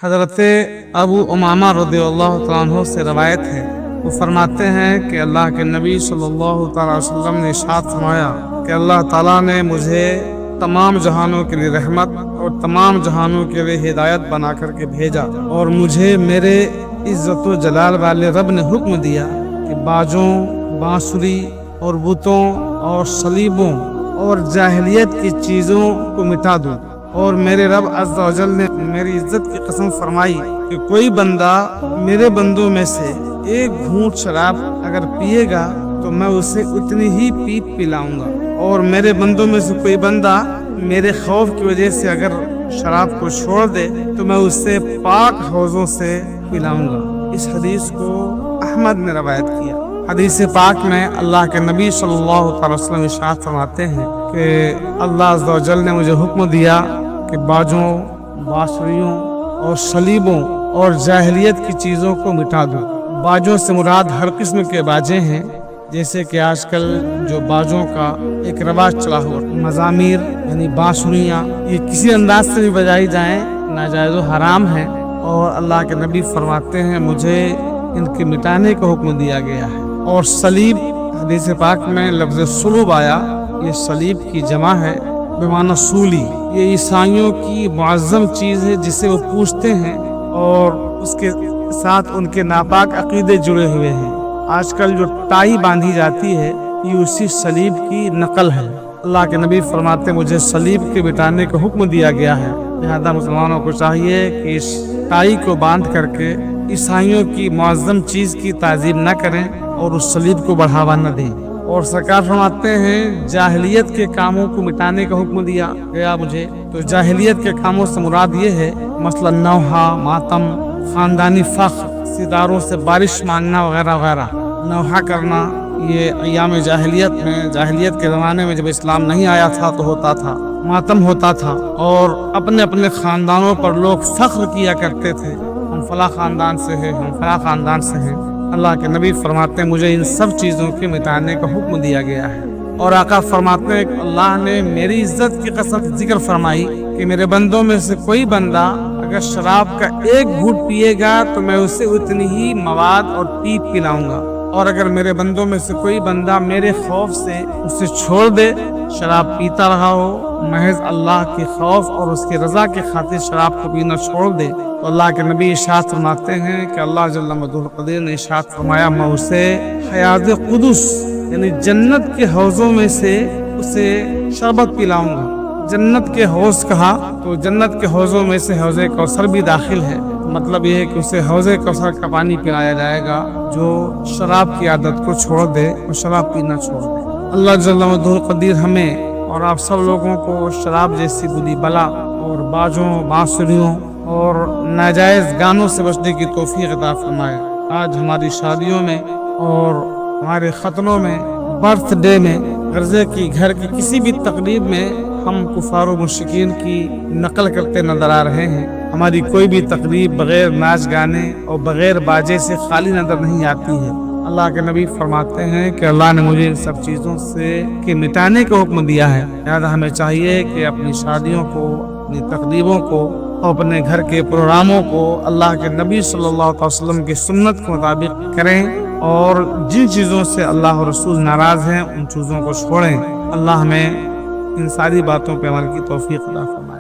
हज़रत अबू उमामा रज़ियल्लाहु तआला अन्हु से रवायत है, वो फरमाते हैं कि अल्लाह के नबी सल्लल्लाहु अलैहि वसल्लम ने इरशाद फरमाया कि अल्लाह ताला ने मुझे तमाम जहानों के लिए रहमत और तमाम जहानों के लिए हिदायत बना करके भेजा, और मुझे मेरे इज़्ज़त व जलाल वाले रब ने हुक्म दिया कि बाजों, बांसुरी और बुतों और सलीबों और जाहिलियत की चीज़ों को मिटा दूँ। और मेरे रब अज़्ज़ा व जल ने मेरी इज्जत की कसम फरमाई कि कोई बंदा मेरे बंदों में से एक घूंट शराब अगर पिएगा तो मैं उसे उतनी ही पीप पिलाऊंगा, और मेरे बंदों में से कोई बंदा मेरे खौफ की वजह से अगर शराब को छोड़ दे तो मैं उससे पाक हौजों से पिलाऊंगा। इस हदीस को अहमद ने रवायत किया। हदीस पाक में अल्लाह के नबी सल्लल्लाहु अलैहि वसल्लम इरशाद फरमाते हैं कि अल्लाह अज़्ज़ा व जल ने मुझे हुक्म दिया कि बाजों, बांसुरियों और सलीबों और जाहिलियत की चीज़ों को मिटा दूँ। बाजों से मुराद हर किस्म के बाजे हैं, जैसे कि आजकल जो बाजों का एक रवाज चला हुआ, मज़ामीर यानी बांसुरियाँ, ये किसी अंदाज से भी बजाई जाएँ नाजायज़ व हराम है, और अल्लाह के नबी फरमाते हैं मुझे इनके मिटाने का हुक्म दिया गया है। और सलीब, हदीस पाक में लफ्ज़ सुलूब आया, ये सलीब की जमा है बेमाना सूली। ये ईसाइयों की मुअज़्ज़म चीज़ है जिसे वो पूछते हैं और उसके साथ उनके नापाक अकीदे जुड़े हुए हैं। आजकल जो टाई बांधी जाती है ये उसी सलीब की नकल है। अल्लाह के नबी फरमाते मुझे सलीब के मिटाने का हुक्म दिया गया है, लिहाजा मुसलमानों को चाहिए कि इस टाई को बांध करके ईसाइयों की मुअज़्ज़म चीज़ की ताज़ीम न करें और उस सलीब को बढ़ावा न दें। और सरकार फरमाते हैं जाहिलियत के कामों को मिटाने का हुक्म दिया गया मुझे, तो जाहिलियत के कामों से मुराद ये है मसलन नौहा, मातम, ख़ानदानी फ़ख्र, सितारों से बारिश मांगना वगैरह वगैरह। नौहा करना ये अय्याम जाहिलियत में, जाहिलियत के ज़माने में जब इस्लाम नहीं आया था तो होता था, मातम होता था, और अपने अपने ख़ानदानों पर लोग फ़ख्र किया करते थे, हम फला ख़ानदान से हैं, हम फला ख़ानदान से हैं। अल्लाह के नबी फरमाते हैं मुझे इन सब चीज़ों के मिटाने का हुक्म दिया गया है। और आका फरमाते हैं कि अल्लाह ने मेरी इज्जत की कसम जिक्र फरमाई कि मेरे बंदों में से कोई बंदा अगर शराब का एक घूंट पिएगा तो मैं उसे उतनी ही मवाद और पीप पिलाऊंगा, और अगर मेरे बंदों में से कोई बंदा मेरे खौफ से उसे छोड़ दे, शराब पीता रहा हो, महज अल्लाह के खौफ और उसकी रज़ा के खातिर शराब को पीना छोड़ दे, तो अल्लाह के नबी इरशाद फरमाते हैं कि अल्लाह जल्ल मजदूर क़दीर ने इरशाद फरमाया मैं उसे हयाज़ क़ुदुस यानी जन्नत के हौज़ों में से उसे शरबत पिलाऊंगा। जन्नत के हौज़ कहा तो जन्नत के हौज़ों में से हौज़े कौसर भी दाखिल है, मतलब यह है कि उसे हौज़े कौसर का पानी पिलाया जाएगा जो शराब की आदत को छोड़ दे और शराब पीना छोड़ दे। अल्लाह जल्ल मजदूर क़दीर हमें और आप सब लोगों को शराब जैसी बुरी बला और बाजों, बांसुरियों और नाजायज़ गानों से बचने की तौफीक अता फरमाए। आज हमारी शादियों में और हमारे ख़तनों में, बर्थडे में, गर्जे की, घर की किसी भी तकरीब में हम कुफार व मुश्रिकीन की नकल करते नज़र आ रहे हैं। हमारी कोई भी तकरीब बग़ैर नाच गाने और बग़ैर बाजे से खाली नज़र नहीं आती है। अल्लाह के नबी फरमाते हैं कि अल्लाह ने मुझे इन सब चीज़ों से के मिटाने का हुक्म दिया है, लिहाजा हमें चाहिए कि अपनी शादियों को, अपनी तकरीबों को और अपने घर के प्रोग्रामों को अल्लाह के नबी सल्लल्लाहु अलैहि वसल्लम की सुन्नत के मुताबिक करें, और जिन चीज़ों से अल्लाह और रसूल नाराज़ हैं उन चीज़ों को छोड़ें। अल्लाह हमें इन सारी बातों पर अमल की तौफीक अता फरमाए।